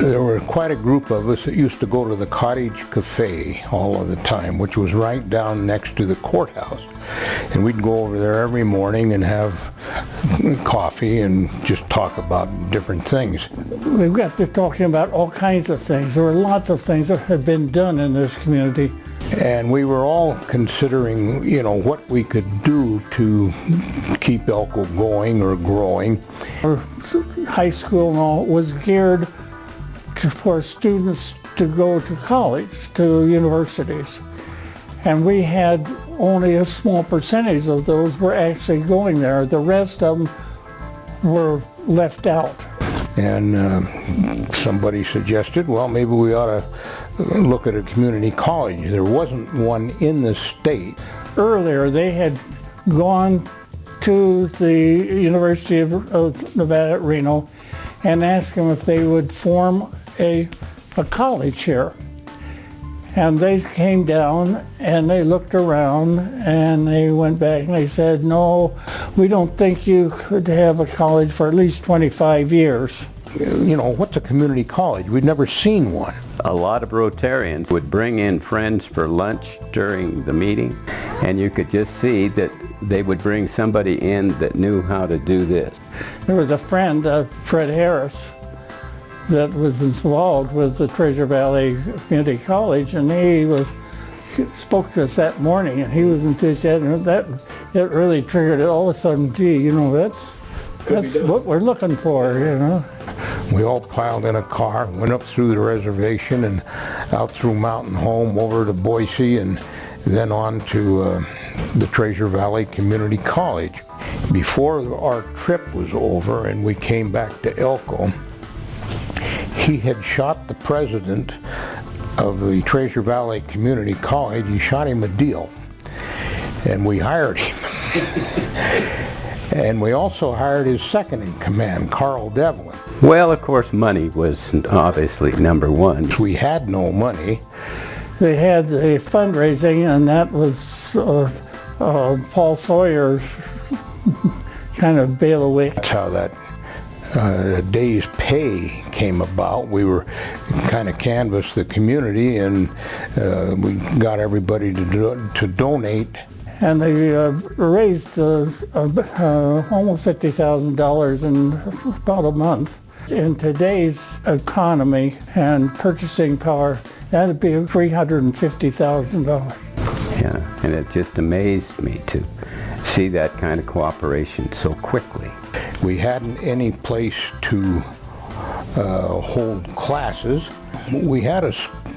There were quite a group of us that used to go to the Cottage Cafe all of the time, which was right down next to the courthouse. And we'd go over there every morning and have coffee and just talk about different things. We got to talking about all kinds of things. There were lots of things that had been done in this community. And we were all considering, what we could do to keep Elko going or growing. Our high school and all was geared for students to go to college, to universities. And we had only a small percentage of those were actually going there. The rest of them were left out. And somebody suggested, well, maybe we ought to look at a community college. There wasn't one in the state. Earlier, they had gone to the University of Nevada at Reno and asked them if they would form a college here. And they came down and they looked around and they went back and they said, no, we don't think you could have a college for at least 25 years. What's a community college? We'd never seen one. A lot of Rotarians would bring in friends for lunch during the meeting, and you could just see that they would bring somebody in that knew how to do this. There was a friend, Fred Harris, that was involved with the Treasure Valley Community College, and he spoke to us that morning, and he was enthusiastic. It really triggered it. All of a sudden, gee, that's what we're looking for, We all piled in a car, went up through the reservation and out through Mountain Home over to Boise and then on to the Treasure Valley Community College. Before our trip was over and we came back to Elko, he had shot the president of the Treasure Valley Community College. He shot him a deal, and we hired him. And we also hired his second in command, Carl Devlin. Well, of course, money was obviously number one. We had no money. They had the fundraising, and that was Paul Sawyer's kind of bailiwick. That's how that day's pay came about. We were kind of canvassed the community, and we got everybody to donate. And they raised almost $50,000 in about a month. In today's economy and purchasing power, that'd be $350,000. Yeah, and it just amazed me to see that kind of cooperation so quickly. We hadn't any place to hold classes. We had a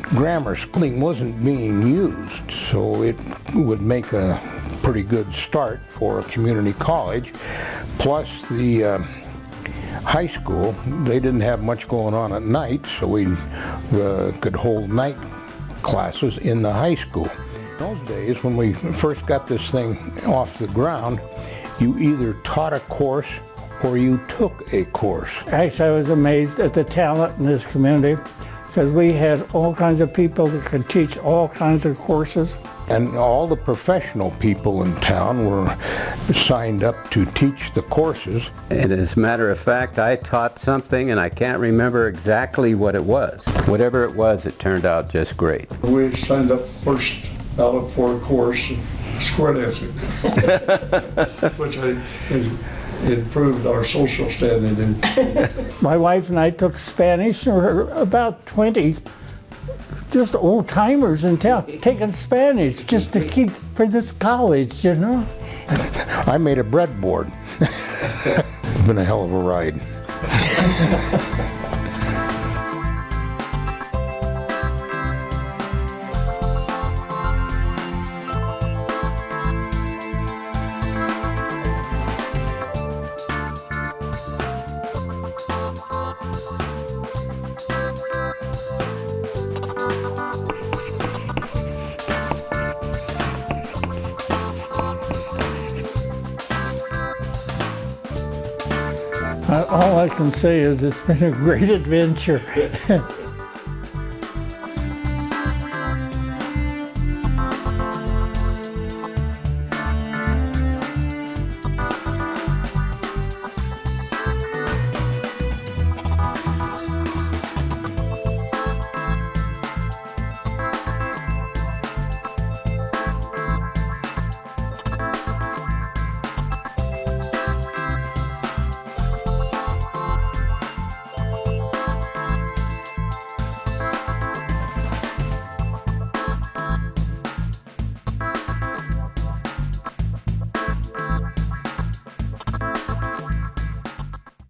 grammar schooling wasn't being used, so it would make a pretty good start for a community college. Plus the high school, they didn't have much going on at night, so we could hold night classes in the high school. In those days, when we first got this thing off the ground, you either taught a course or you took a course. Actually, I was amazed at the talent in this community, because we had all kinds of people that could teach all kinds of courses. And all the professional people in town were signed up to teach the courses. And as a matter of fact, I taught something and I can't remember exactly what it was. Whatever it was, it turned out just great. We signed up first out for a course, square dancing, which improved our social standing. My wife and I took Spanish. There were about 20 just old timers in town taking Spanish just to keep for this college, I made a breadboard. It's been a hell of a ride. All I can say is it's been a great adventure.